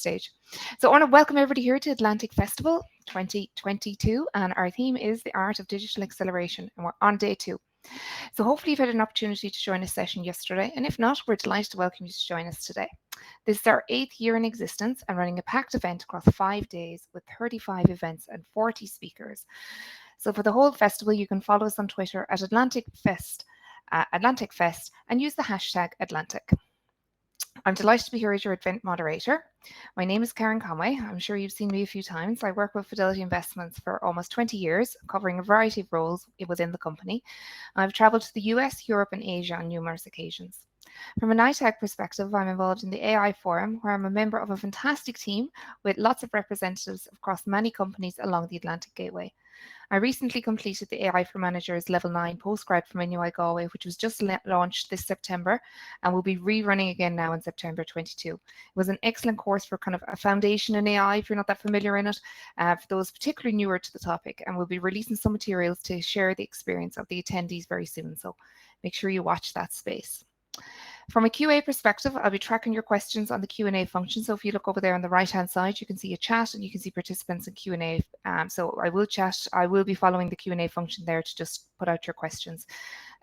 stage. So I want to welcome everybody here to AtlanTec Festival 2022, and our theme is the art of digital acceleration, and we're on day 2. So hopefully you've had an opportunity to join a session yesterday, and if not, we're delighted to welcome you to join us today. This is our 8th year in existence and running a packed event across 5 days with 35 events and 40 speakers. So for the whole festival, you can follow us on Twitter at AtlanTec Fest, and use the hashtag AtlanTec. I'm delighted to be here as your event moderator. My name is Karen Conway. I'm sure you've seen me a few times. I work with Fidelity Investments for almost 20 years, covering a variety of roles within the company. I've traveled to the US, Europe, and Asia on numerous occasions. From an ITAG perspective, I'm involved in the AI Forum, where I'm a member of a fantastic team with lots of representatives across many companies along the Atlantic Gateway. I recently completed the AI for Managers Level 9 postgrad from NUI Galway, which was just launched this September and will be rerunning again now in September 22. It was an excellent course for kind of a foundation in AI, if you're not that familiar in it, for those particularly newer to the topic, and we'll be releasing some materials to share the experience of the attendees very soon, so make sure you watch that space. From a QA perspective, I'll be tracking your questions on the Q&A function. So if you look over there on the right-hand side, you can see a chat and you can see participants in Q&A. So I will chat. I will be following the Q&A function there to just put out your questions.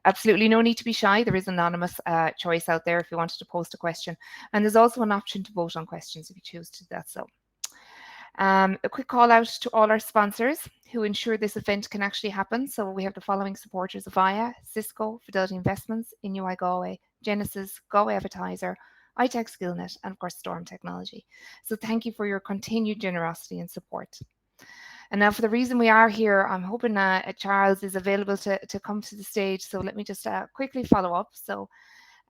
Absolutely no need to be shy. There is an anonymous choice out there if you wanted to post a question. And there's also an option to vote on questions if you choose to do that. So a quick call out to all our sponsors who ensure this event can actually happen. So we have the following supporters: Avaya, Cisco, Fidelity Investments, NUI Galway, Genesis, Galway Advertiser, iTech Skillnet, and of course Storm Technology. So thank you for your continued generosity and support. And now for the reason we are here, I'm hoping Charles is available to come to the stage. So let me just quickly follow up. So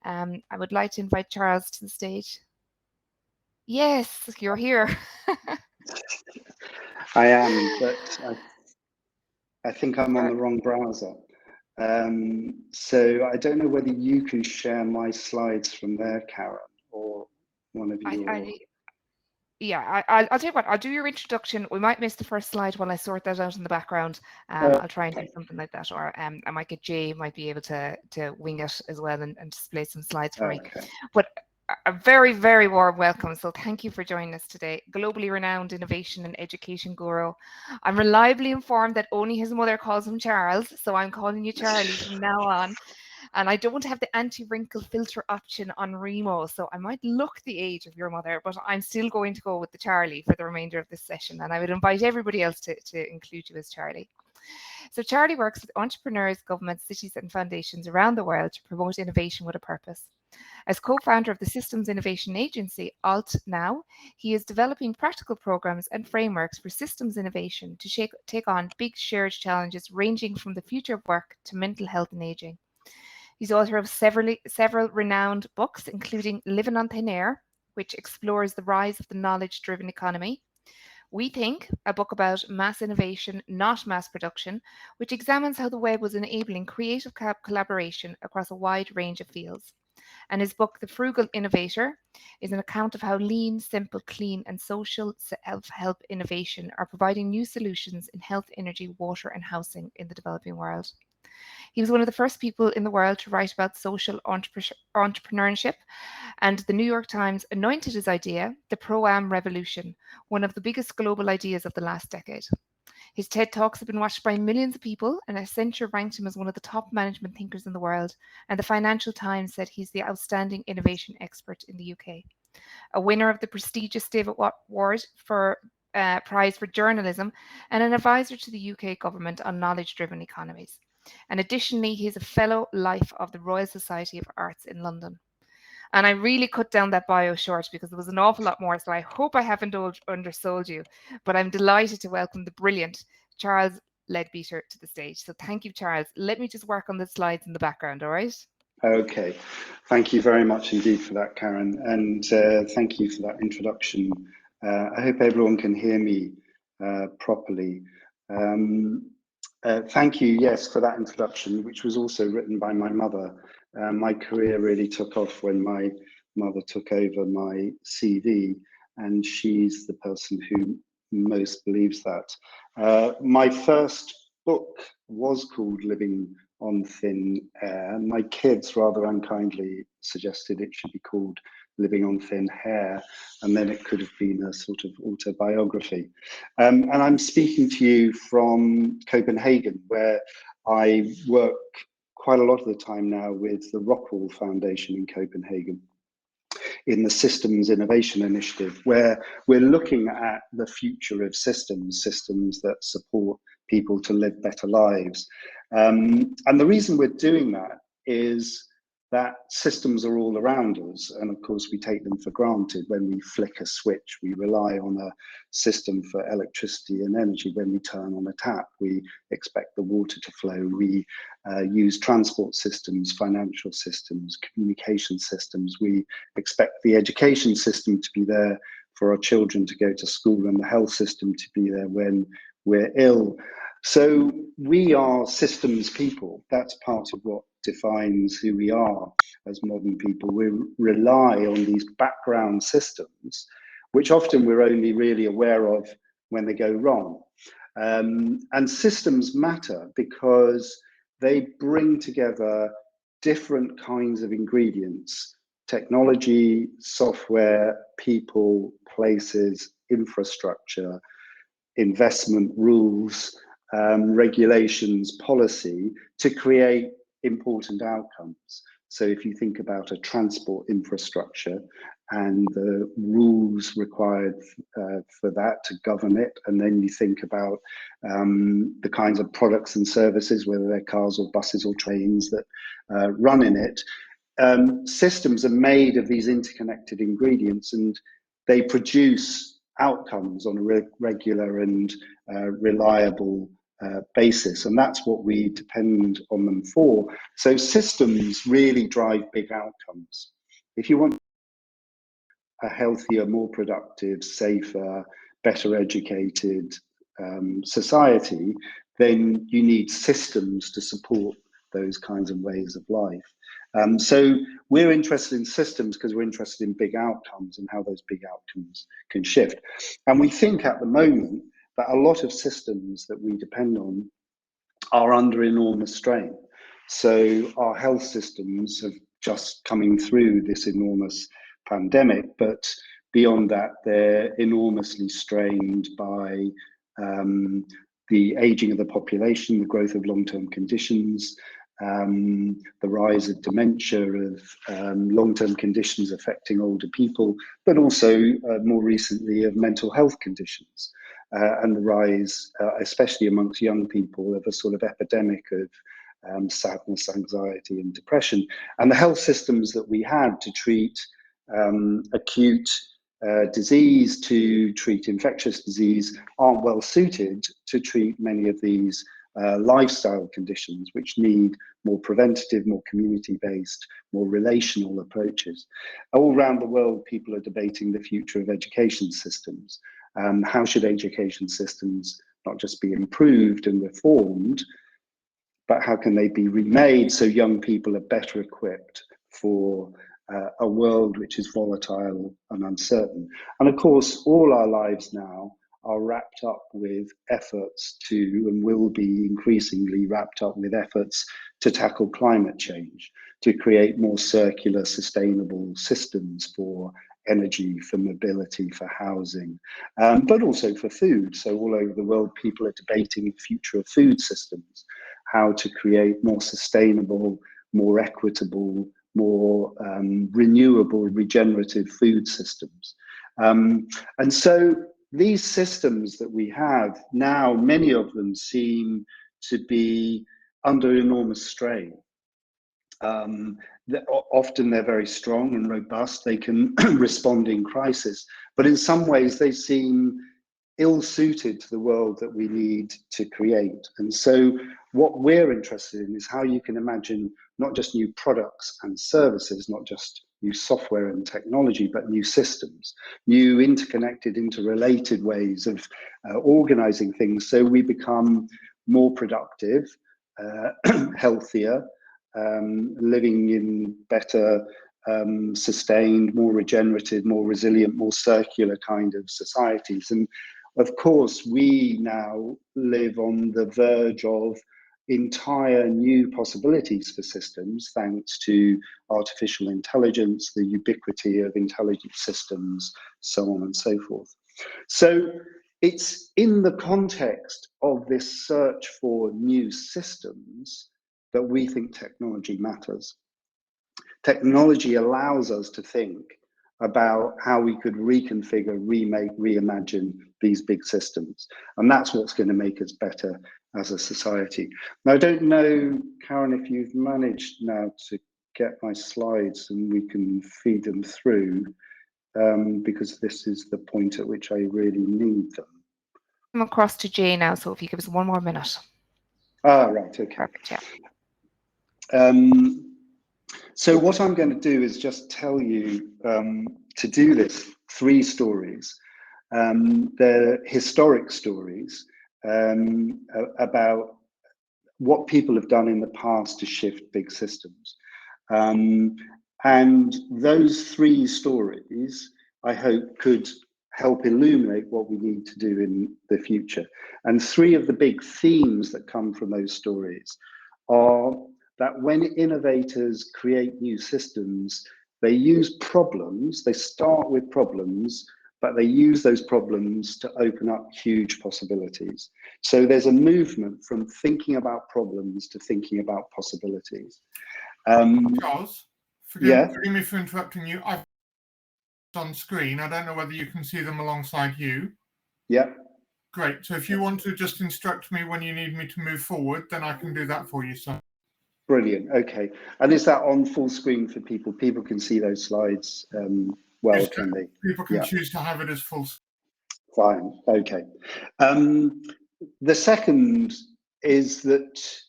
I would like to invite Charles to the stage. Yes, you're here. I am, but I think I'm on the wrong browser. So I don't know whether you can share my slides from there, Karen, or one of you. I'll tell you what, I'll do your introduction. We might miss the first slide while I sort that out in the background. I'll try and do something like that, or I might get Jay might be able to wing it as well and display some slides for me. But a very, very warm welcome. So thank you for joining us today. Globally renowned innovation and education guru. I'm reliably informed that only his mother calls him Charles, so I'm calling you Charlie from now on. And I don't have the anti-wrinkle filter option on Remo, so I might look the age of your mother, but I'm still going to go with the Charlie for the remainder of this session. And I would invite everybody else to include you as Charlie. So Charlie works with entrepreneurs, governments, cities and foundations around the world to promote innovation with a purpose. As co-founder of the Systems Innovation Agency, AltNow, he is developing practical programs and frameworks for systems innovation to take on big shared challenges ranging from the future of work to mental health and aging. He's author of several renowned books, including Living on Thin Air, which explores the rise of the knowledge-driven economy. We Think, a book about mass innovation, not mass production, which examines how the web was enabling creative collaboration across a wide range of fields. And his book, The Frugal Innovator, is an account of how lean, simple, clean, and social self-help innovation are providing new solutions in health, energy, water, and housing in the developing world. He was one of the first people in the world to write about social entrepreneurship, and the New York Times anointed his idea the Pro-Am Revolution, one of the biggest global ideas of the last decade. His TED Talks have been watched by millions of people, and Accenture ranked him as one of the top management thinkers in the world, and the Financial Times said he's the outstanding innovation expert in the UK. A winner of the prestigious David Watt Award for Prize for Journalism, and an advisor to the UK government on knowledge-driven economies. And additionally, he's a fellow Life of the Royal Society of Arts in London. And I really cut down that bio short because there was an awful lot more, so I hope I haven't undersold you. But I'm delighted to welcome the brilliant Charles Leadbeater to the stage. So thank you, Charles. Let me just work on the slides in the background, all right? Okay. Thank you very much indeed for that, Karen. And thank you for that introduction. I hope everyone can hear me properly. Thank you, yes, for that introduction, which was also written by my mother. My career really took off when my mother took over my CV, and she's the person who most believes that. My first book was called Living on Thin Air. My kids rather unkindly suggested it should be called living on thin hair, and then it could have been a sort of autobiography. And I'm speaking to you from Copenhagen, where I work quite a lot of the time now with the Rockwell Foundation in Copenhagen, in the Systems Innovation Initiative, where we're looking at the future of systems that support people to live better lives. And the reason we're doing that is that systems are all around us, and of course we take them for granted. When we flick a switch, we rely on a system for electricity and energy. When we turn on a tap, we expect the water to flow. We use transport systems, financial systems, communication systems. We expect the education system to be there for our children to go to school, and the health system to be there when we're ill. So we are systems people. That's part of what defines who we are as modern people. We rely on these background systems, which often we're only really aware of when they go wrong. And systems matter because they bring together different kinds of ingredients: technology, software, people, places, infrastructure, investment rules, regulations, policy, to create important outcomes. So if you think about a transport infrastructure and the rules required for that to govern it, and then you think about the kinds of products and services, whether they're cars or buses or trains that run in it, systems are made of these interconnected ingredients, and they produce outcomes on a regular and reliable basis, and that's what we depend on them for. So systems really drive big outcomes. If you want a healthier, more productive, safer, better educated society, then you need systems to support those kinds of ways of life. So we're interested in systems because we're interested in big outcomes and how those big outcomes can shift. And we think at the moment that a lot of systems that we depend on are under enormous strain. So our health systems have just coming through this enormous pandemic, but beyond that, they're enormously strained by the aging of the population, the growth of long-term conditions, the rise of dementia, of long-term conditions affecting older people, but also more recently of mental health conditions, and the rise, especially amongst young people, of a sort of epidemic of sadness, anxiety, and depression. And the health systems that we had to treat acute disease, to treat infectious disease, aren't well suited to treat many of these lifestyle conditions, which need more preventative, more community-based, more relational approaches. All around the world, people are debating the future of education systems. How should education systems not just be improved and reformed, but how can they be remade so young people are better equipped for a world which is volatile and uncertain? And of course, all our lives now are wrapped up with efforts to, and will be increasingly wrapped up with efforts to tackle climate change, to create more circular, sustainable systems for energy, for mobility, for housing, but also for food. So all over the world, people are debating the future of food systems, how to create more sustainable, more equitable, more renewable, regenerative food systems. And so these systems that we have now, many of them seem to be under enormous strain. Often they're very strong and robust. They can respond in crisis, but in some ways they seem ill-suited to the world that we need to create. And so what we're interested in is how you can imagine not just new products and services, not just new software and technology, but new systems, new interconnected, interrelated ways of organizing things so we become more productive, healthier, living in better, sustained, more regenerative, more resilient, more circular kind of societies. And of course, we now live on the verge of entire new possibilities for systems thanks to artificial intelligence, the ubiquity of intelligent systems, so on and so forth. So it's in the context of this search for new systems that we think technology matters. Technology allows us to think about how we could reconfigure, remake, reimagine these big systems. And that's what's going to make us better as a society. Now, I don't know, Karen, if you've managed now to get my slides and we can feed them through, because this is the point at which I really need them. I'm across to Jay now, so if you give us 1 more minute. Ah, right, okay. Perfect, yeah. So what I'm going to do is just tell you, to do this, 3 stories. They're historic stories about what people have done in the past to shift big systems. And those 3 stories, I hope, could help illuminate what we need to do in the future. And 3 of the big themes that come from those stories are that when innovators create new systems, they use problems, they start with problems, but they use those problems to open up huge possibilities. So there's a movement from thinking about problems to thinking about possibilities. Charles, yeah? forgive me for interrupting you. I've on screen. I don't know whether you can see them alongside you. Yeah. Great. So if you want to just instruct me when you need me to move forward, then I can do that for you, sir. Brilliant. Okay. And is that on full screen for people? People can see those slides well, can they? People can choose to have it as full screen. Fine. Okay. The second is that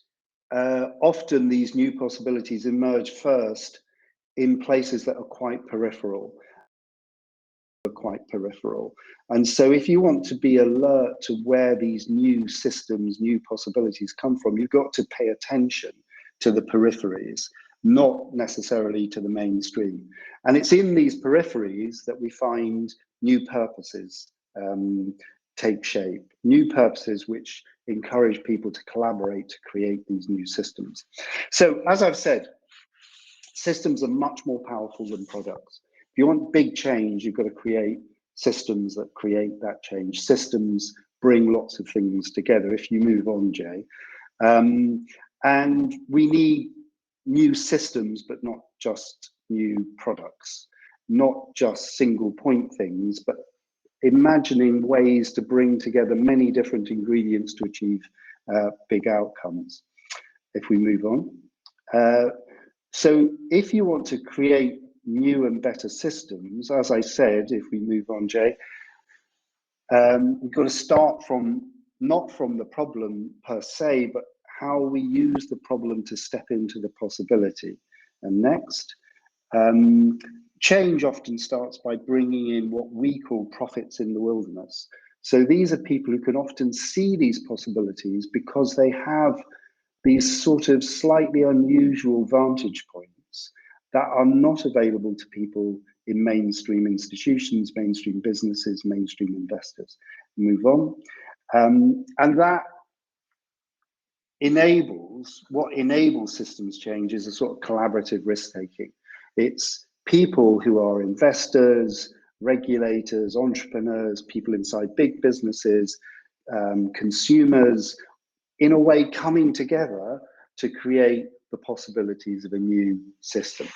often these new possibilities emerge first in places that are quite peripheral. And so if you want to be alert to where these new systems, new possibilities come from, you've got to pay attention to the peripheries, not necessarily to the mainstream. And it's in these peripheries that we find new purposes take shape, new purposes which encourage people to collaborate to create these new systems. So as I've said, systems are much more powerful than products. If you want big change, you've got to create systems that create that change. Systems bring lots of things together. If you move on, Jay. And we need new systems, but not just new products, not just single point things, but imagining ways to bring together many different ingredients to achieve big outcomes. If we move on. So if you want to create new and better systems, as I said, if we move on, Jay, we've got to start from, not from the problem per se, but how we use the problem to step into the possibility. And next, change often starts by bringing in what we call prophets in the wilderness. So these are people who can often see these possibilities because they have these sort of slightly unusual vantage points that are not available to people in mainstream institutions, mainstream businesses, mainstream investors. Move on. And that what enables systems change is a sort of collaborative risk-taking. It's people who are investors, regulators, entrepreneurs, people inside big businesses, consumers, in a way coming together to create the possibilities of a new system.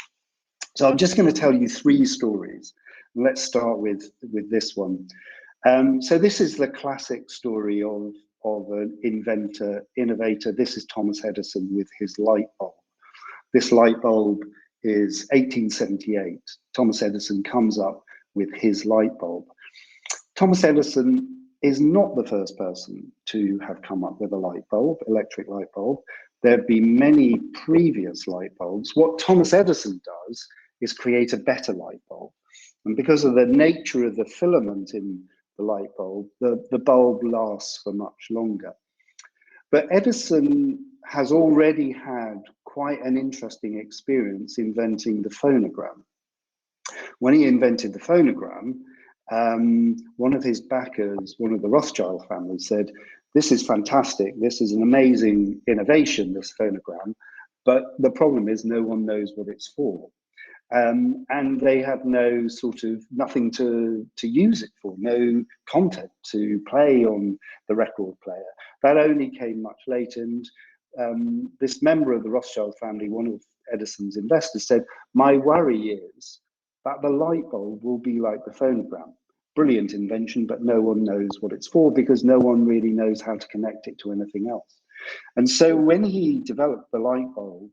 So I'm just going to tell you 3 stories. Let's start with this one. So this is the classic story of an inventor, innovator. This is Thomas Edison with his light bulb. This light bulb is 1878. Thomas Edison comes up with his light bulb. Thomas Edison is not the first person to have come up with a light bulb, electric light bulb. There have been many previous light bulbs. What Thomas Edison does is create a better light bulb. And because of the nature of the filament in the light bulb, the bulb lasts for much longer. But Edison has already had quite an interesting experience inventing the phonogram. When he invented the phonogram, one of his backers, one of the Rothschild family, said, this is fantastic. This is an amazing innovation, this phonogram. But the problem is no one knows what it's for. And they have no sort of nothing to use it for, no content to play on the record player. That only came much later. And this member of the Rothschild family, one of Edison's investors, said, "My worry is that the light bulb will be like the phonogram. Brilliant invention, but no one knows what it's for because no one really knows how to connect it to anything else." And so when he developed the light bulb,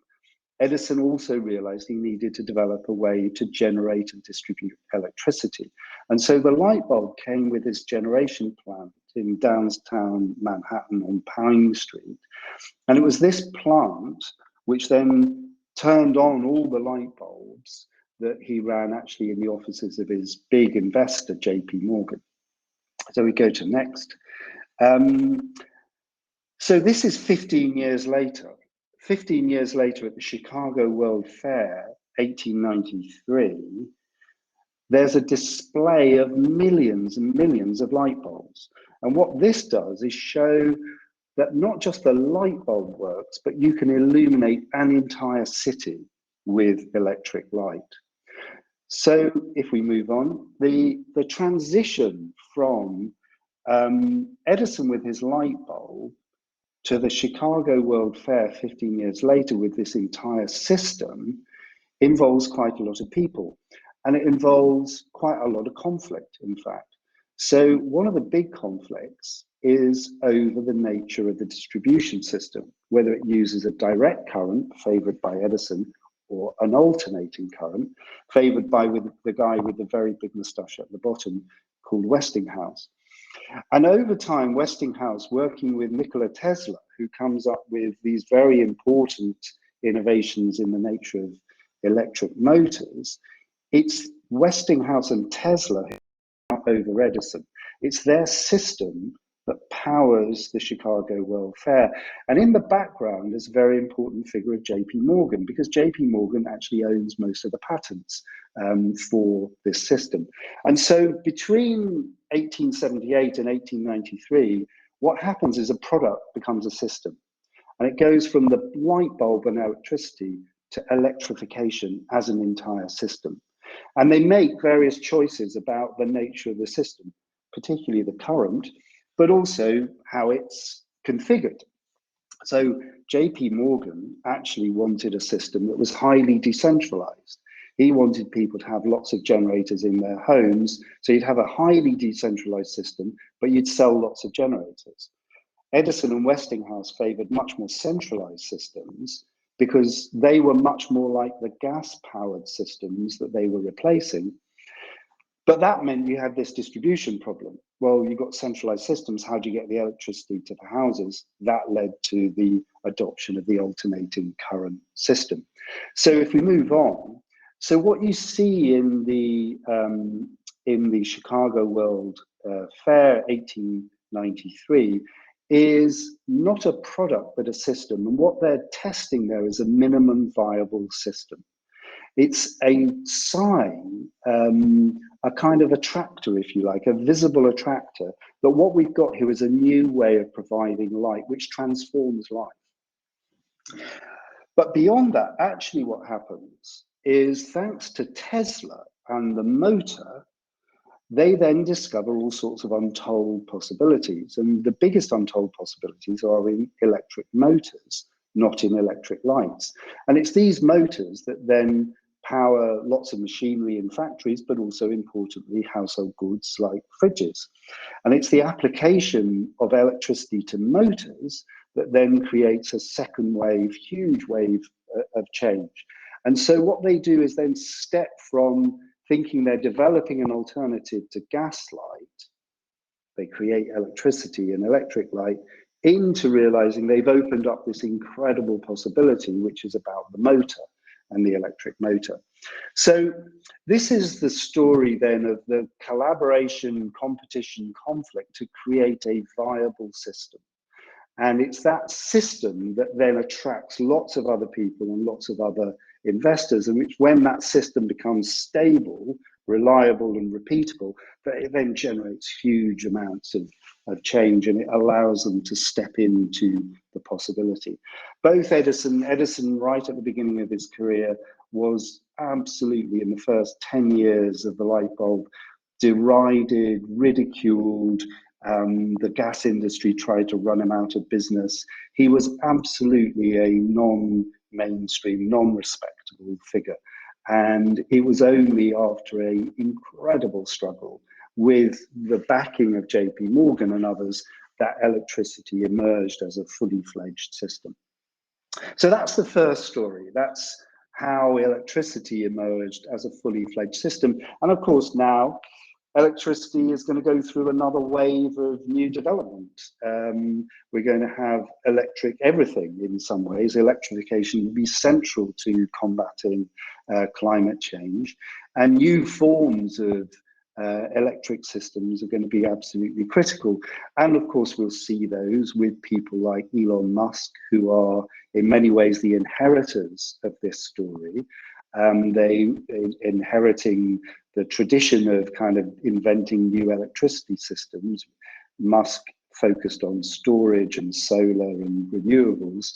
Edison also realized he needed to develop a way to generate and distribute electricity. And so the light bulb came with this generation plant in downtown Manhattan on Pine Street. And it was this plant which then turned on all the light bulbs that he ran actually in the offices of his big investor, JP Morgan. So we go to next. So this is 15 years later. 15 years later at the Chicago World Fair, 1893, there's a display of millions and millions of light bulbs. And what this does is show that not just the light bulb works, but you can illuminate an entire city with electric light. So if we move on, the transition from Edison with his light bulb to the Chicago World Fair 15 years later with this entire system involves quite a lot of people, and it involves quite a lot of conflict, in fact. So one of the big conflicts is over the nature of the distribution system, whether it uses a direct current favored by Edison or an alternating current favored by the guy with the very big moustache at the bottom called Westinghouse. And over time, Westinghouse, working with Nikola Tesla, who comes up with these very important innovations in the nature of electric motors, it's Westinghouse and Tesla who are over Edison. It's their system that powers the Chicago World Fair. And in the background is a very important figure of JP Morgan, because JP Morgan actually owns most of the patents for this system. And so between 1878 and 1893, what happens is a product becomes a system. And it goes from the light bulb and electricity to electrification as an entire system. And they make various choices about the nature of the system, particularly the current, but also how it's configured. So JP Morgan actually wanted a system that was highly decentralized. He wanted people to have lots of generators in their homes. So you'd have a highly decentralized system, but you'd sell lots of generators. Edison and Westinghouse favored much more centralized systems because they were much more like the gas-powered systems that they were replacing. But that meant you had this distribution problem. Well, you've got centralized systems. How do you get the electricity to the houses? That led to the adoption of the alternating current system. So if we move on, so what you see in the Chicago World Fair 1893 is not a product, but a system. And what they're testing there is a minimum viable system. It's a sign, a kind of attractor, if you like, a visible attractor, that what we've got here is a new way of providing light, which transforms life. But beyond that, actually what happens is, thanks to Tesla and the motor, they then discover all sorts of untold possibilities. And the biggest untold possibilities are in electric motors, not in electric lights. And it's these motors that then power lots of machinery in factories, but also importantly, household goods like fridges. And it's the application of electricity to motors that then creates a second wave, huge wave of change. And so what they do is then step from thinking they're developing an alternative to gas light, they create electricity and electric light, into realizing they've opened up this incredible possibility, which is about the motor and the electric motor. So this is the story then of the collaboration, competition, conflict to create a viable system. And it's that system that then attracts lots of other people and lots of other investors, and which, when that system becomes stable, reliable and repeatable, but it then generates huge amounts of change, and it allows them to step into the possibility. Both Edison right at the beginning of his career was absolutely, in the first 10 years of the light bulb, derided, ridiculed. The gas industry tried to run him out of business. He was absolutely a non-mainstream, non-respectable figure. And it was only after an incredible struggle with the backing of JP Morgan and others that electricity emerged as a fully fledged system. So that's the first story. That's how electricity emerged as a fully fledged system. And of course, now electricity is going to go through another wave of new development. We're going to have electric everything in some ways. Electrification will be central to combating climate change, and new forms of electric systems are going to be absolutely critical. And of course, we'll see those with people like Elon Musk, who are in many ways the inheritors of this story. They inheriting the tradition of kind of inventing new electricity systems. Musk focused on storage and solar and renewables,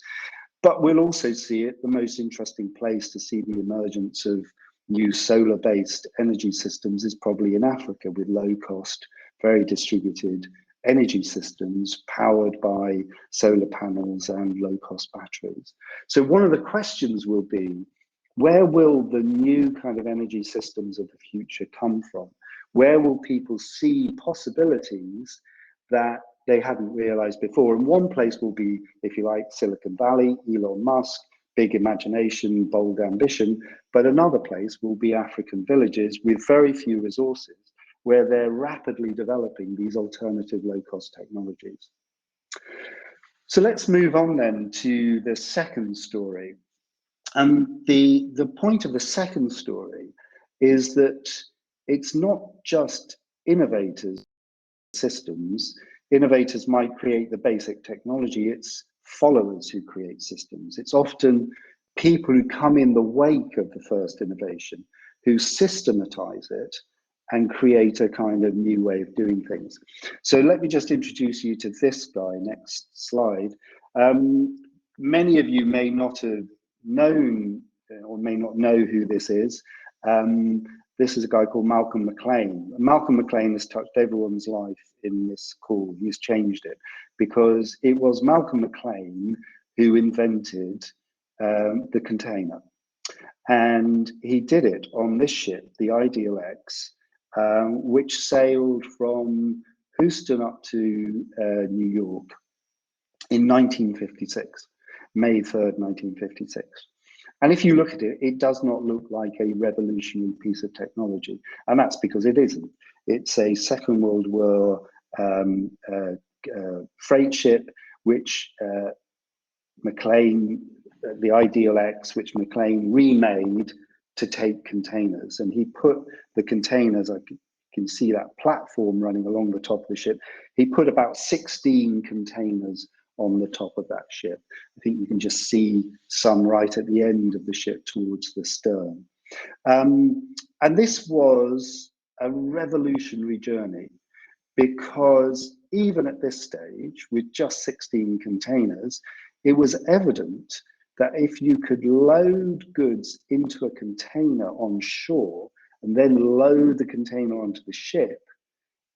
but we'll also see it, the most interesting place to see the emergence of new solar-based energy systems is probably in Africa, with low-cost, very distributed energy systems powered by solar panels and low-cost batteries. So one of the questions will be, where will the new kind of energy systems of the future come from? Where will people see possibilities that they hadn't realized before? And one place will be, if you like, Silicon Valley, Elon Musk, big imagination, bold ambition. But another place will be African villages with very few resources, where they're rapidly developing these alternative low-cost technologies. So let's move on then to the second story. The point of the second story is that it's not just innovators, systems. Innovators might create the basic technology, it's followers who create systems. It's often people who come in the wake of the first innovation, who systematize it and create a kind of new way of doing things. So let me just introduce you to this guy, next slide. Many of you may not have known or may not know who this is. This is a guy called Malcolm McLean. Malcolm McLean has touched everyone's life in this call. He's changed it because it was Malcolm McLean who invented the container. And he did it on this ship, the Ideal X, which sailed from Houston up to New York in 1956, May 3rd, 1956. And if you look at it, it does not look like a revolutionary piece of technology. And that's because it isn't. It's a Second World War freight ship, which McLean, the Ideal X, which McLean remade to take containers. And he put the containers, I can see that platform running along the top of the ship. He put about 16 containers on the top of that ship. I think you can just see some right at the end of the ship towards the stern. And this was a revolutionary journey, because even at this stage, with just 16 containers, it was evident that if you could load goods into a container on shore and then load the container onto the ship,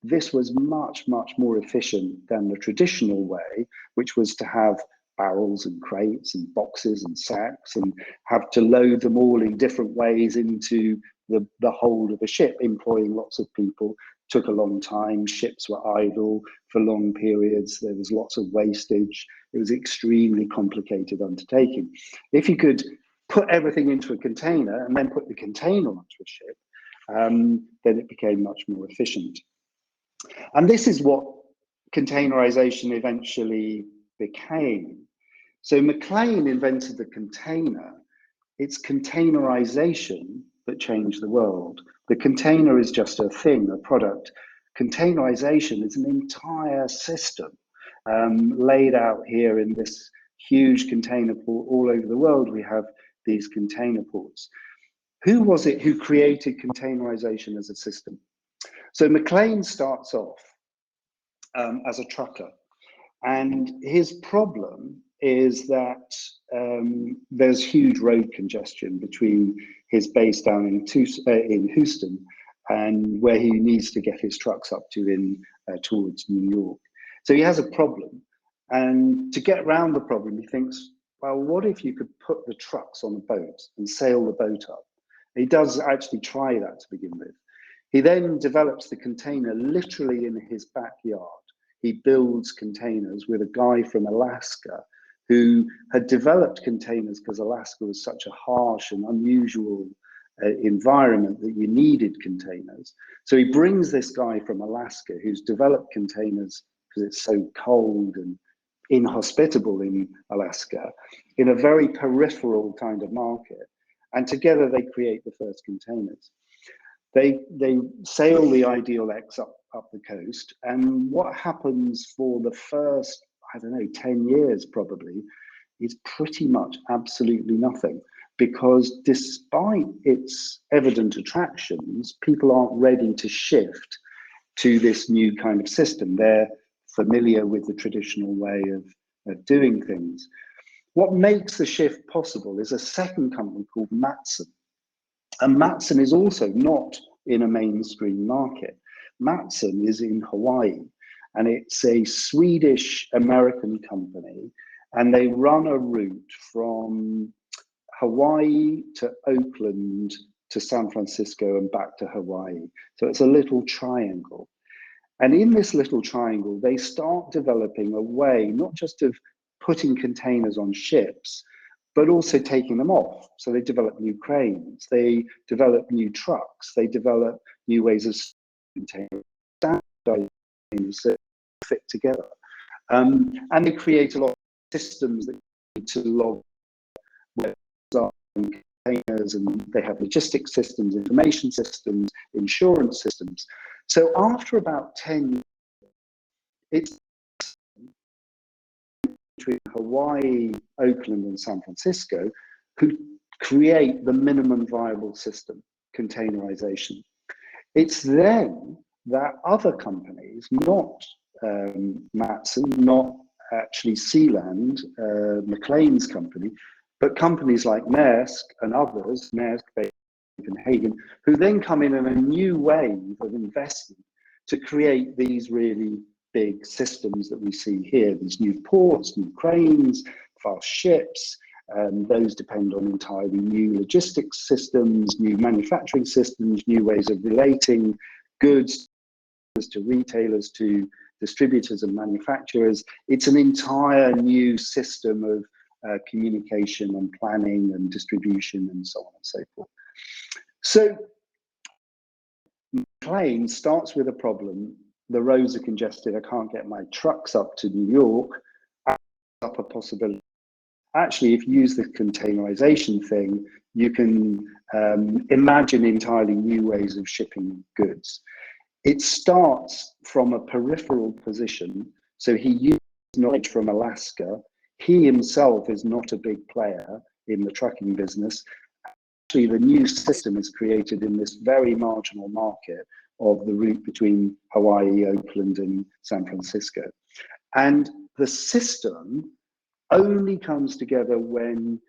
this was much, much more efficient than the traditional way, which was to have barrels and crates and boxes and sacks and have to load them all in different ways into the hold of a ship, employing lots of people. Took a long time. Ships were idle for long periods. There was lots of wastage. It was extremely complicated undertaking. If you could put everything into a container and then put the container onto a ship, then it became much more efficient. And this is what containerization eventually became. So McLean invented the container. It's containerization that changed the world. The container is just a thing, a product. Containerization is an entire system laid out here in this huge container port all over the world. We have these container ports. Who was it who created containerization as a system? So McLean starts off as a trucker, and his problem is that there's huge road congestion between his base down in Houston and where he needs to get his trucks up to towards New York. So he has a problem, and to get around the problem, he thinks, well, what if you could put the trucks on a boat and sail the boat up? He does actually try that to begin with. He then develops the container literally in his backyard. He builds containers with a guy from Alaska who had developed containers because Alaska was such a harsh and unusual environment that you needed containers. So he brings this guy from Alaska who's developed containers because it's so cold and inhospitable in Alaska, in a very peripheral kind of market. And together they create the first containers. They sail the Ideal X up the coast, and what happens for the first, I don't know, 10 years probably, is pretty much absolutely nothing, because despite its evident attractions, people aren't ready to shift to this new kind of system. They're familiar with the traditional way of doing things. What makes the shift possible is a second company called Matson. And Matson is also not in a mainstream market. Matson is in Hawaii, and it's a Swedish-American company, and they run a route from Hawaii to Oakland to San Francisco and back to Hawaii. So it's a little triangle. And in this little triangle, they start developing a way, not just of putting containers on ships, but also taking them off. So they develop new cranes, they develop new trucks, they develop new ways of containers that fit together. And they create a lot of systems that need to log where containers, and they have logistics systems, information systems, insurance systems. So after about 10 years, it's between Hawaii, Oakland, and San Francisco who create the minimum viable system, containerization. It's then that other companies, not Matson, not actually Sealand, McLean's company, but companies like Maersk and others, Maersk based in Copenhagen, who then come in a new wave of investment to create these really big systems that we see here, these new ports, new cranes, fast ships. Those depend on entirely new logistics systems, new manufacturing systems, new ways of relating goods to retailers, to distributors and manufacturers. It's an entire new system of communication and planning and distribution and so on and so forth. So McLean starts with a problem. The roads are congested. I can't get my trucks up to New York. Up a possibility. Actually, if you use the containerization thing, you can imagine entirely new ways of shipping goods. It starts from a peripheral position. So he uses knowledge from Alaska. He himself is not a big player in the trucking business. Actually, the new system is created in this very marginal market of the route between Hawaii, Oakland, and San Francisco. And the system only comes together when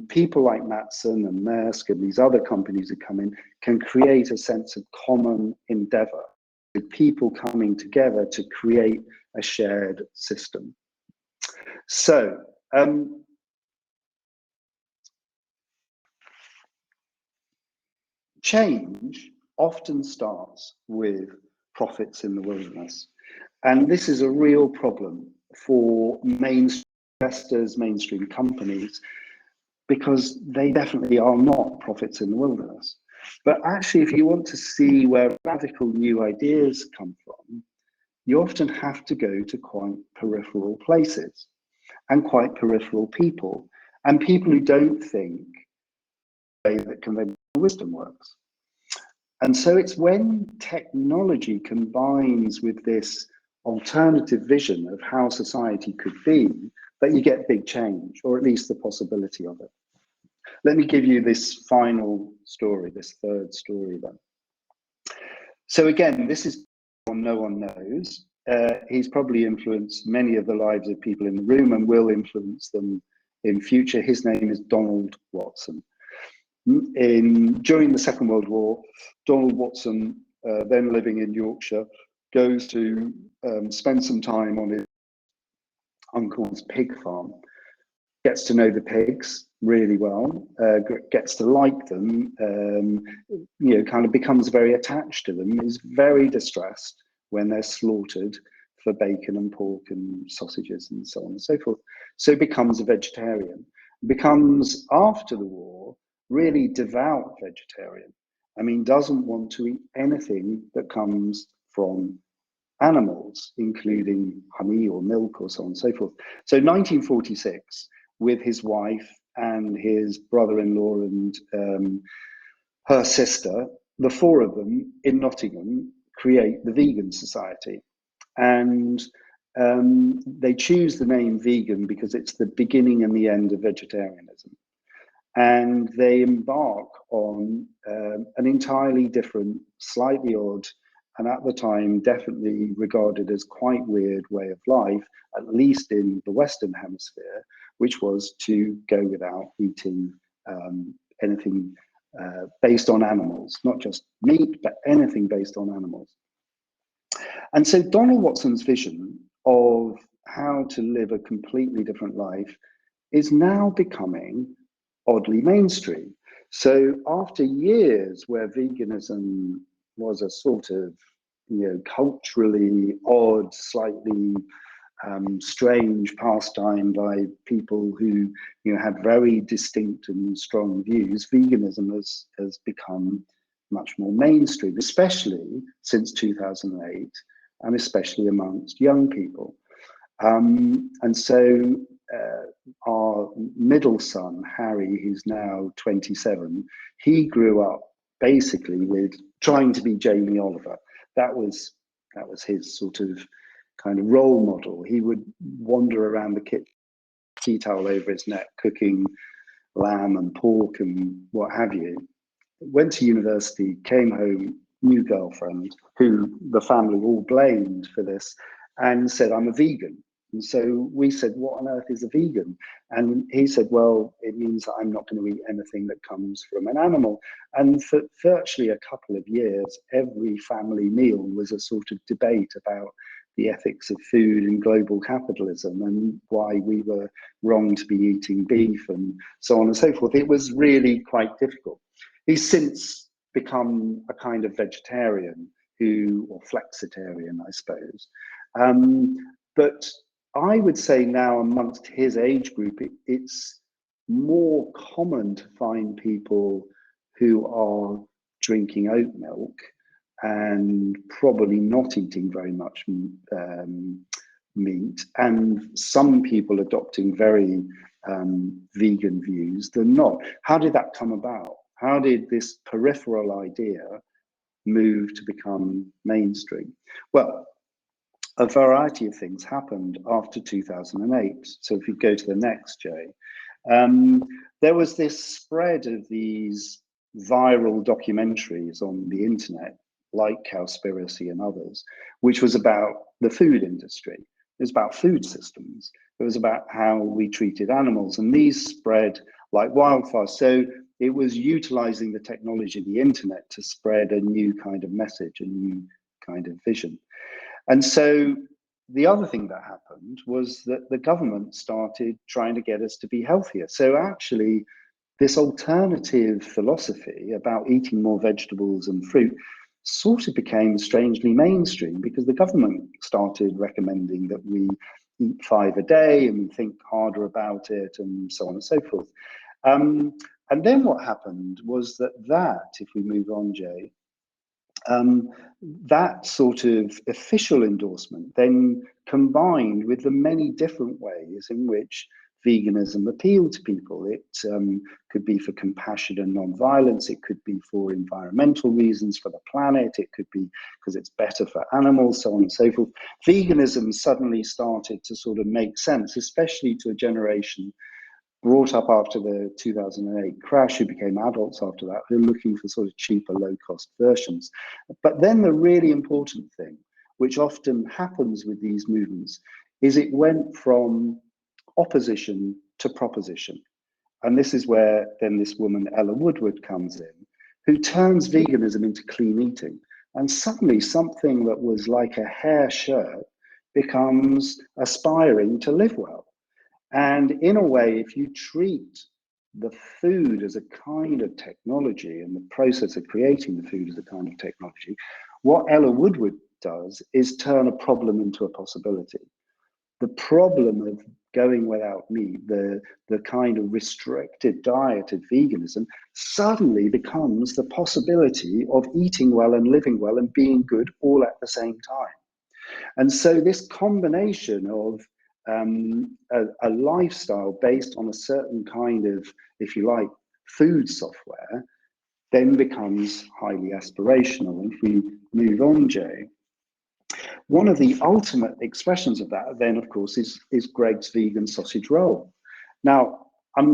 people like Matson and Maersk and these other companies that come in can create a sense of common endeavor, with people coming together to create a shared system. So, change often starts with profits in the wilderness. And this is a real problem for mainstream investors, mainstream companies, because they definitely are not profits in the wilderness. But actually, if you want to see where radical new ideas come from, you often have to go to quite peripheral places and quite peripheral people, and people who don't think the way that conventional wisdom works. And so it's when technology combines with this alternative vision of how society could be that you get big change, or at least the possibility of it. Let me give you this final story, this third story then. So again, this is one no one knows. He's probably influenced many of the lives of people in the room and will influence them in future. His name is Donald Watson. During the Second World War, Donald Watson, then living in Yorkshire, goes to spend some time on his uncle's pig farm, gets to know the pigs really well, gets to like them, kind of becomes very attached to them, is very distressed when they're slaughtered for bacon and pork and sausages and so on and so forth. So becomes a vegetarian, becomes, after the war, really devout vegetarian. I mean, doesn't want to eat anything that comes from animals, including honey or milk or so on and so forth. So 1946, with his wife and his brother-in-law and her sister, the four of them in Nottingham create the Vegan Society. And they choose the name vegan because it's the beginning and the end of vegetarianism. And they embark on an entirely different, slightly odd, and at the time definitely regarded as quite weird way of life, at least in the Western Hemisphere, which was to go without eating anything based on animals, not just meat, but anything based on animals. And so Donald Watson's vision of how to live a completely different life is now becoming oddly mainstream. So after years where veganism was a sort of, culturally odd, slightly strange pastime by people who, had very distinct and strong views, veganism has become much more mainstream, especially since 2008, and especially amongst young people. And so our middle son, Harry, who's now 27, he grew up basically with trying to be Jamie Oliver. That was his sort of kind of role model. He would wander around the kitchen, tea towel over his neck, cooking lamb and pork and what have you. Went to university, came home, new girlfriend, who the family all blamed for this, and said, I'm a vegan. And so we said, what on earth is a vegan? And he said, well, it means that I'm not going to eat anything that comes from an animal. And for virtually a couple of years, every family meal was a sort of debate about the ethics of food and global capitalism and why we were wrong to be eating beef and so on and so forth. It was really quite difficult. He's since become a kind of vegetarian or flexitarian, I suppose. But I would say now amongst his age group, it's more common to find people who are drinking oat milk and probably not eating very much meat, and some people adopting very vegan views than not. How did that come about? How did this peripheral idea move to become mainstream? Well, a variety of things happened after 2008. So if you go to the next, Jay, there was this spread of these viral documentaries on the internet, like Cowspiracy and others, which was about the food industry. It was about food systems. It was about how we treated animals, and these spread like wildfire. So it was utilizing the technology of the internet to spread a new kind of message, a new kind of vision. And so the other thing that happened was that the government started trying to get us to be healthier. So actually, this alternative philosophy about eating more vegetables and fruit sort of became strangely mainstream because the government started recommending that we eat 5 a day and we think harder about it and so on and so forth. And then what happened was that if we move on, Jay, that sort of official endorsement then combined with the many different ways in which veganism appealed to people. It could be for compassion and non-violence, it could be for environmental reasons, for the planet, it could be because it's better for animals, so on and so forth. Veganism suddenly started to sort of make sense, especially to a generation brought up after the 2008 crash, who became adults after that, who are looking for sort of cheaper, low-cost versions. But then the really important thing, which often happens with these movements, is it went from opposition to proposition. And this is where then this woman, Ella Woodward, comes in, who turns veganism into clean eating. And suddenly something that was like a hair shirt becomes aspiring to live well. And in a way, if you treat the food as a kind of technology and the process of creating the food as a kind of technology, what Ella Woodward does is turn a problem into a possibility. The problem of going without meat, the kind of restricted diet of veganism, suddenly becomes the possibility of eating well and living well and being good all at the same time. And so this combination of a lifestyle based on a certain kind of, if you like, food software, then becomes highly aspirational. If we move on, Jay, one of the ultimate expressions of that then, of course, is Greg's vegan sausage roll. Now, I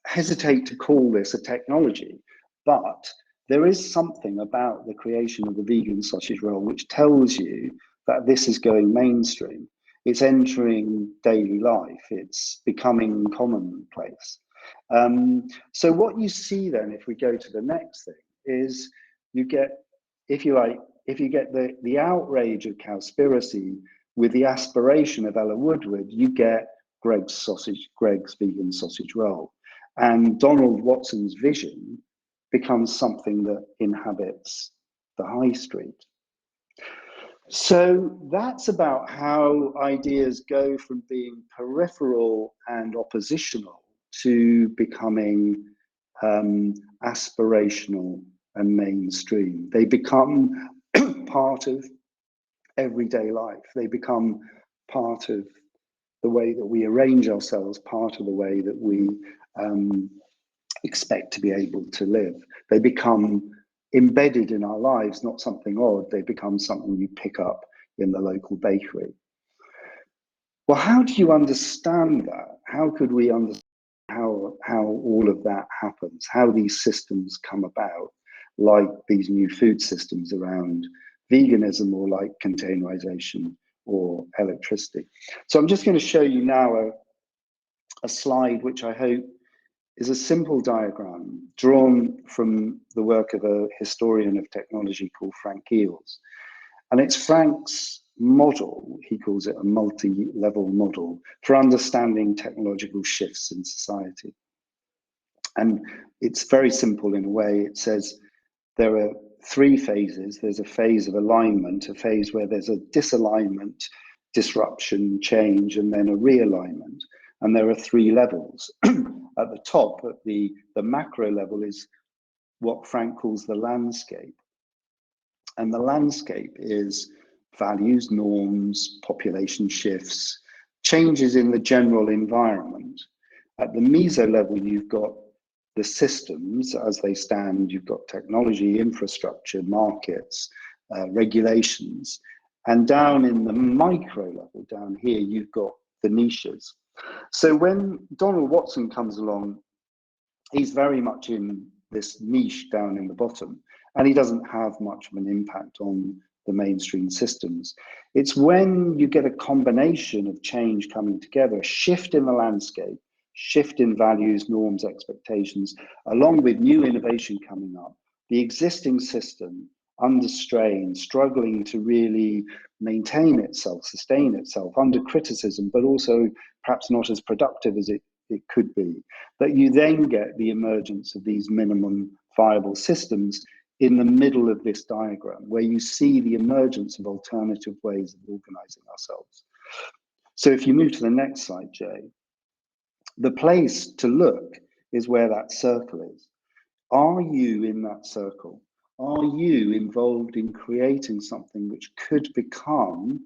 hesitate to call this a technology, but there is something about the creation of the vegan sausage roll which tells you that this is going mainstream. It's entering daily life. It's becoming commonplace. So what you see then, if we go to the next thing, is you get, if you like, if you get the outrage of Cowspiracy with the aspiration of Ella Woodward, you get Greg's vegan sausage roll. And Donald Watson's vision becomes something that inhabits the high street. So that's about how ideas go from being peripheral and oppositional to becoming aspirational and mainstream. They become part of everyday life. They become part of the way that we arrange ourselves, part of the way that we expect to be able to live. They become embedded in our lives, not something odd. They become something you pick up in the local bakery. Well, how do you understand that? How could we understand how all of that happens, how these systems come about, like these new food systems around veganism or like containerization or electricity? So I'm just going to show you now a slide which I hope is a simple diagram drawn from the work of a historian of technology called Frank Eales. And it's Frank's model, he calls it a multi-level model, for understanding technological shifts in society. And it's very simple in a way. It says there are three phases. There's a phase of alignment, a phase where there's a disalignment, disruption, change, and then a realignment. And there are three levels. At the top, at the macro level, is what Frank calls the landscape. And the landscape is values, norms, population shifts, changes in the general environment. At the meso level, you've got the systems as they stand. You've got technology, infrastructure, markets, regulations. And down in the micro level, down here, you've got the niches. So when Donald Watson comes along, he's very much in this niche down in the bottom, and he doesn't have much of an impact on the mainstream systems. It's when you get a combination of change coming together, a shift in the landscape, shift in values, norms, expectations, along with new innovation coming up, the existing system under strain, struggling to really maintain itself, sustain itself under criticism, but also perhaps not as productive as it could be, that you then get the emergence of these minimum viable systems in the middle of this diagram, where you see the emergence of alternative ways of organizing ourselves. So if you move to the next slide, Jay, the place to look is where that circle is. Are you in that circle? Are you involved in creating something which could become,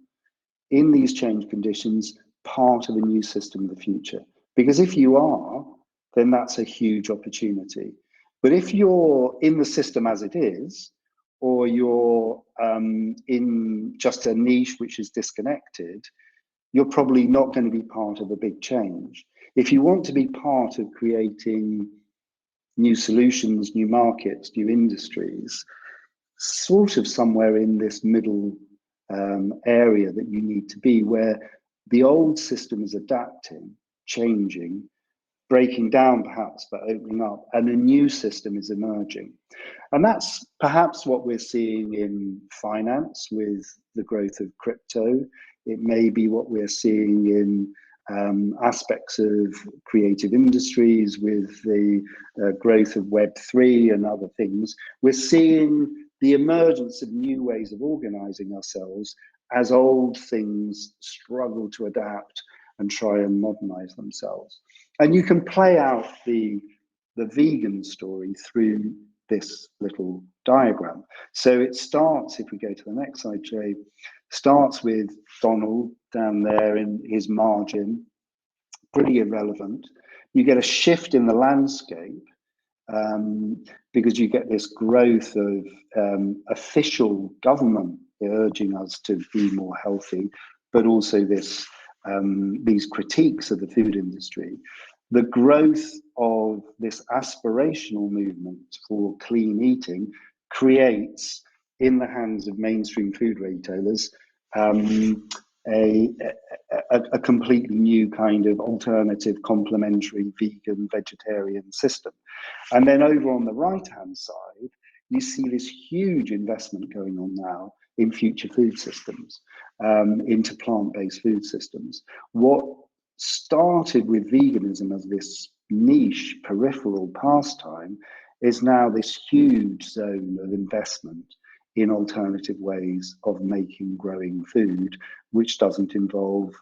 in these change conditions, part of a new system of the future? Because if you are, then that's a huge opportunity. But if you're in the system as it is, or you're in just a niche which is disconnected, you're probably not going to be part of a big change. if you want to be part of creating new solutions, new markets, new industries, sort of somewhere in this middle area that you need to be, where the old system is adapting, changing, breaking down perhaps, but opening up, and a new system is emerging. And that's perhaps what we're seeing in finance with the growth of crypto. It may be what we're seeing in aspects of creative industries with the growth of Web3 and other things. We're seeing the emergence of new ways of organizing ourselves as old things struggle to adapt and try and modernize themselves. And you can play out the vegan story through this little diagram. So it starts, if we go to the next slide, Jay, starts with Donald down there in his margin, pretty irrelevant. You get a shift in the landscape because you get this growth of official government urging us to be more healthy, but also this these critiques of the food industry. The growth of this aspirational movement for clean eating creates, in the hands of mainstream food retailers, a completely new kind of alternative, complementary, vegan, vegetarian system. And then over on the right-hand side, you see this huge investment going on now in future food systems, into plant-based food systems. What started with veganism as this niche, peripheral pastime is now this huge zone of investment in alternative ways of making, growing food, which doesn't involve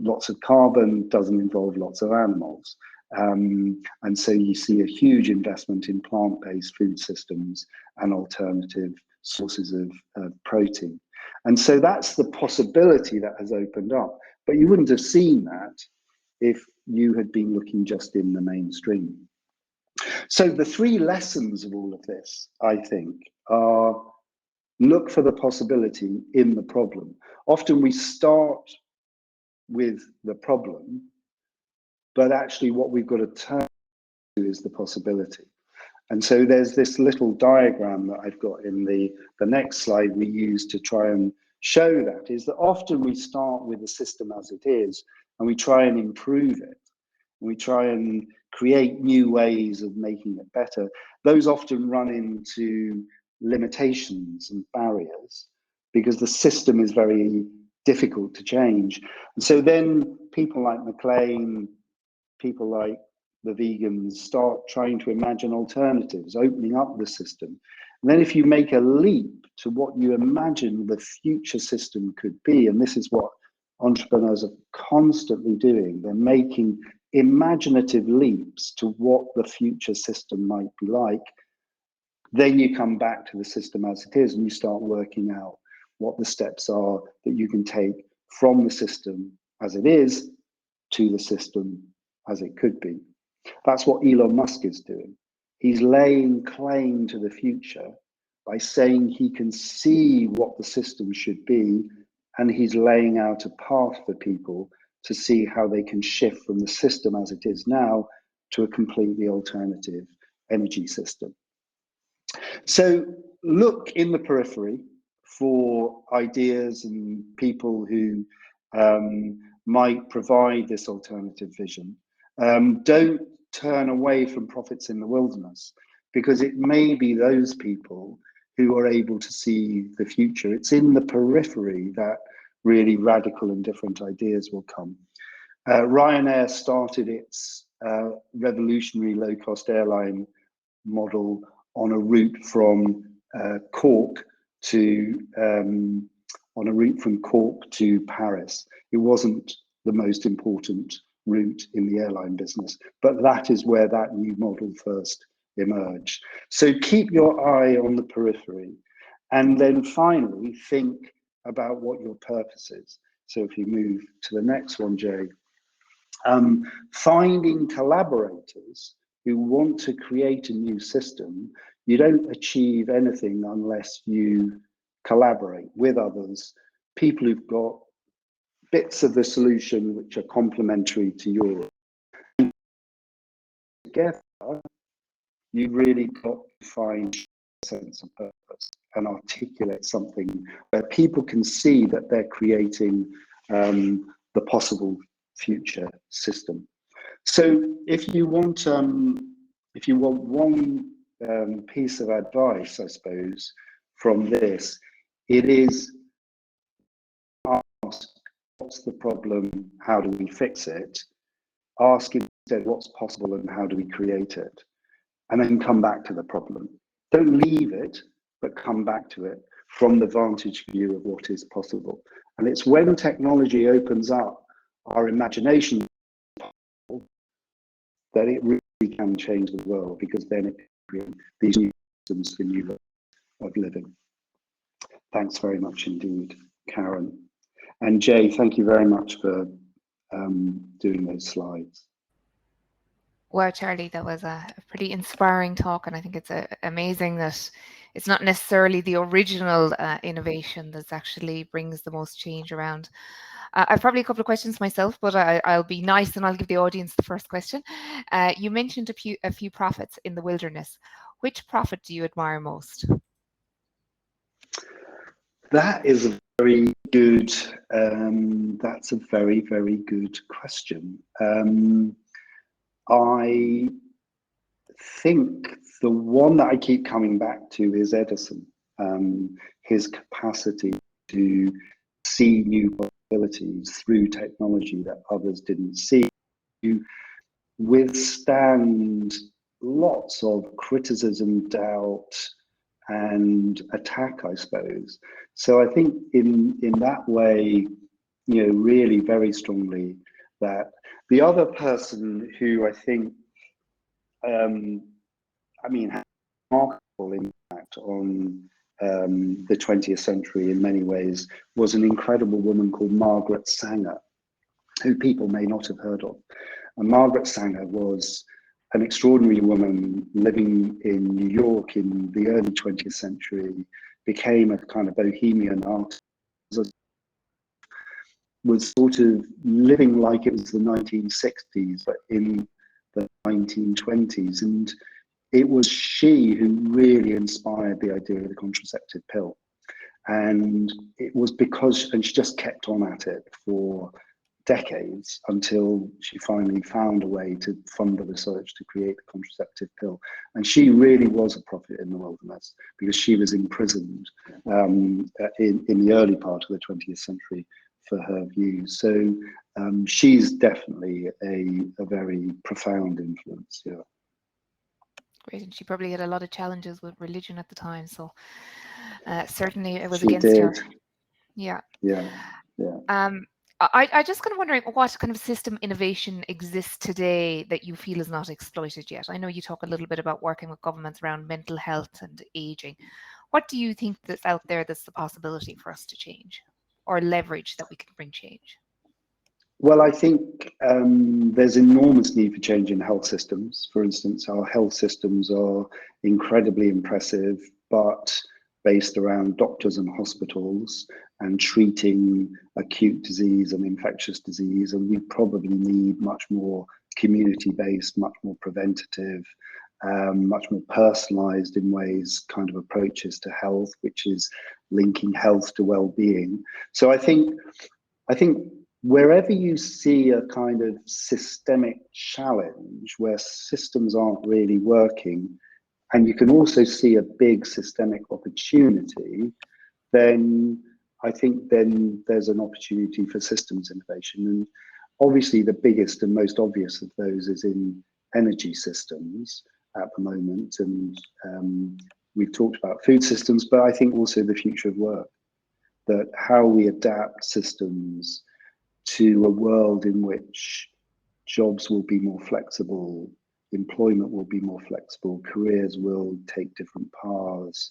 lots of carbon, doesn't involve lots of animals. And so you see a huge investment in plant-based food systems and alternative sources of protein. And so that's the possibility that has opened up. But you wouldn't have seen that if you had been looking just in the mainstream. So the three lessons of all of this, I think, are look for the possibility in the problem. Often we start with the problem, but actually what we've got to turn to is the possibility. And so there's this little diagram that I've got in the next slide we use to try and show that, is that often we start with the system as it is, and we try and improve it. And we try and create new ways of making it better. Those often run into limitations and barriers because the system is very difficult to change. And so then people like McLean, people like the vegans start trying to imagine alternatives, opening up the system. And then if you make a leap to what you imagine the future system could be, and this is what entrepreneurs are constantly doing, they're making imaginative leaps to what the future system might be like. Then you come back to the system as it is and you start working out what the steps are that you can take from the system as it is to the system as it could be. That's what Elon Musk is doing. He's laying claim to the future by saying he can see what the system should be, and he's laying out a path for people to see how they can shift from the system as it is now to a completely alternative energy system. So look in the periphery for ideas and people who might provide this alternative vision. Don't turn away from prophets in the wilderness, because it may be those people who are able to see the future. It's in the periphery that really radical and different ideas will come. Ryanair started its revolutionary low-cost airline model on a route from Cork to Paris. It wasn't the most important route in the airline business, but that is where that new model first emerged. So keep your eye on the periphery, and then finally think about what your purpose is. So if you move to the next one, Jay, finding collaborators who want to create a new system. You don't achieve anything unless you collaborate with others, people who've got bits of the solution which are complementary to yours. together, you really got to find a sense of purpose and articulate something where people can see that they're creating the possible future system. So if you want one piece of advice, I suppose, from this, it is ask, what's the problem? How do we fix it? Ask instead, what's possible and how do we create it? And then come back to the problem. Don't leave it, but come back to it from the vantage view of what is possible. And it's when technology opens up our imagination that it really can change the world, because then it creates these new systems, the new way of living. Thanks very much indeed, Karen. And Jay, thank you very much for doing those slides. Well, Charlie, that was a pretty inspiring talk, and I think it's amazing that it's not necessarily the original innovation that actually brings the most change around. I've probably a couple of questions myself, but I'll be nice and I'll give the audience the first question. You mentioned a few prophets in the wilderness. Which prophet do you admire most? That is a very good. That's a very, very good question. I think the one that I keep coming back to is Edison. His capacity to see new possibilities through technology that others didn't see, to withstand lots of criticism, doubt, and attack, I suppose. So I think in that way, you know, really very strongly that. The other person who I think, I mean, had a remarkable impact on the 20th century in many ways was an incredible woman called Margaret Sanger, who people may not have heard of. And Margaret Sanger was an extraordinary woman living in New York in the early 20th century, became a kind of bohemian artist, was sort of living like it was the 1960s, but in the 1920s. And it was she who really inspired the idea of the contraceptive pill. And it was because, and she just kept on at it for decades until she finally found a way to fund the research to create the contraceptive pill. And she really was a prophet in the wilderness, because she was imprisoned in the early part of the 20th century for her views. So she's definitely a very profound influence. Yeah. Great, and she probably had a lot of challenges with religion at the time, so certainly it was She against did. her. Yeah. Yeah. Yeah. I just kind of wondering what kind of system innovation exists today that you feel is not exploited yet. I know you talk a little bit about working with governments around mental health and aging. What do you think that's out there that's the possibility for us to change or leverage that we can bring change? Well, I think there's enormous need for change in health systems. For instance, our health systems are incredibly impressive, but based around doctors and hospitals and treating acute disease and infectious disease. And we probably need much more community-based, much more preventative, much more personalized in ways kind of approaches to health, which is linking health to well-being. So I think wherever you see a kind of systemic challenge where systems aren't really working, and you can also see a big systemic opportunity, then I think then there's an opportunity for systems innovation. And obviously the biggest and most obvious of those is in energy systems at the moment. And we've talked about food systems, but I think also the future of work, that how we adapt systems to a world in which jobs will be more flexible, employment will be more flexible, careers will take different paths,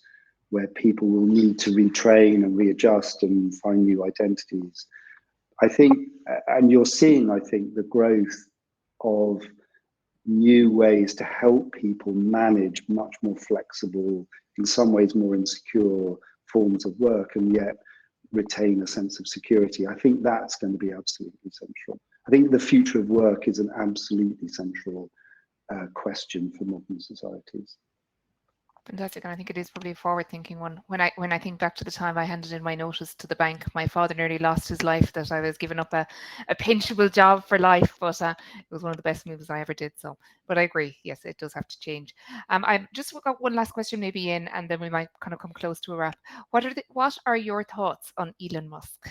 where people will need to retrain and readjust and find new identities. I think, and you're seeing, I think, the growth of new ways to help people manage much more flexible, in some ways more insecure forms of work, and yet retain a sense of security. I think that's going to be absolutely central. I think the future of work is an absolutely central question for modern societies. Fantastic, and I think it is probably a forward-thinking one. When I think back to the time I handed in my notice to the bank, my father nearly lost his life that I was given up a pinchable job for life, but it was one of the best moves I ever did. So, but I agree, yes, it does have to change. I just got one last question maybe in, and then we might kind of come close to a wrap. What are your thoughts on Elon Musk?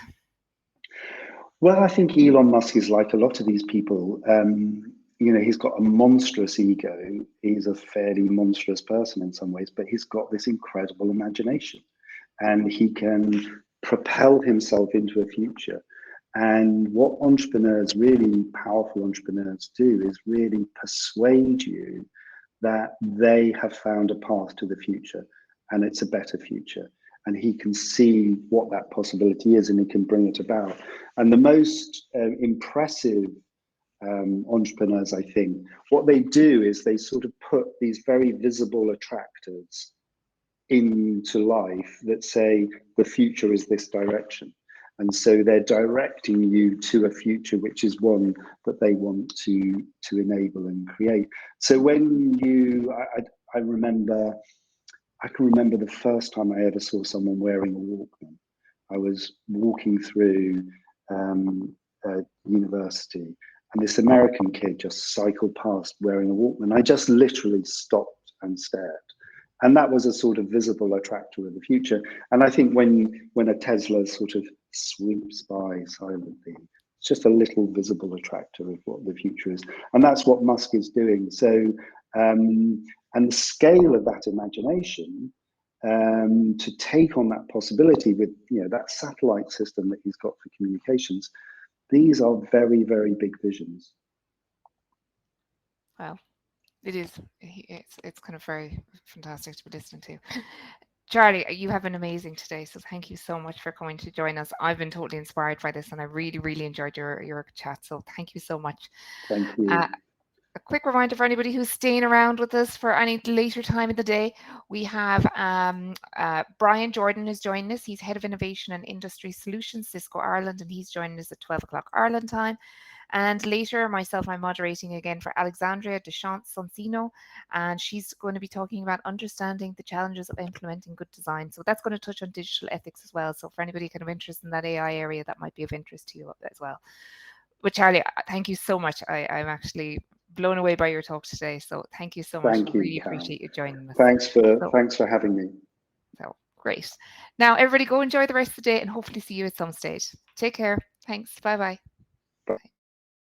Well, I think Elon Musk is like a lot of these people. You know, he's got a monstrous ego. He's a fairly monstrous person in some ways, but he's got this incredible imagination, and he can propel himself into a future. And what entrepreneurs, really powerful entrepreneurs, do is really persuade you that they have found a path to the future, and it's a better future. And he can see what that possibility is, and he can bring it about. And the most impressive entrepreneurs, I think, what they do is they sort of put these very visible attractors into life that say the future is this direction. And so they're directing you to a future which is one that they want to enable and create. So when I can remember the first time I ever saw someone wearing a Walkman. I was walking through university, and this American kid just cycled past wearing a Walkman. I just literally stopped and stared. And that was a sort of visible attractor of the future. And I think when a Tesla sort of sweeps by silently, it's just a little visible attractor of what the future is. And that's what Musk is doing. So, and the scale of that imagination to take on that possibility with, you know, that satellite system that he's got for communications, these are very, very big visions. Wow, it is. It's kind of very fantastic to be listening to. Charlie, you have been amazing today, so thank you so much for coming to join us. I've been totally inspired by this, and I really, really enjoyed your chat. So thank you so much. Thank you. A quick reminder for anybody who's staying around with us for any later time of the day, we have Brian Jordan is joining us. He's Head of Innovation and Industry Solutions, Cisco Ireland, and he's joining us at 12 o'clock Ireland time. And later, myself, I'm moderating again for Alexandria Deschamps-Sonsino, and she's going to be talking about understanding the challenges of implementing good design. So that's going to touch on digital ethics as well. So for anybody kind of interested in that AI area, that might be of interest to you as well. But Charlie, thank you so much. I'm actually blown away by your talk today. So thank you so much. Thank you, really Carol. Appreciate you joining us. Thanks for having me. So great. Now everybody go enjoy the rest of the day and hopefully see you at some stage. Take care. Thanks. Bye-bye. Bye.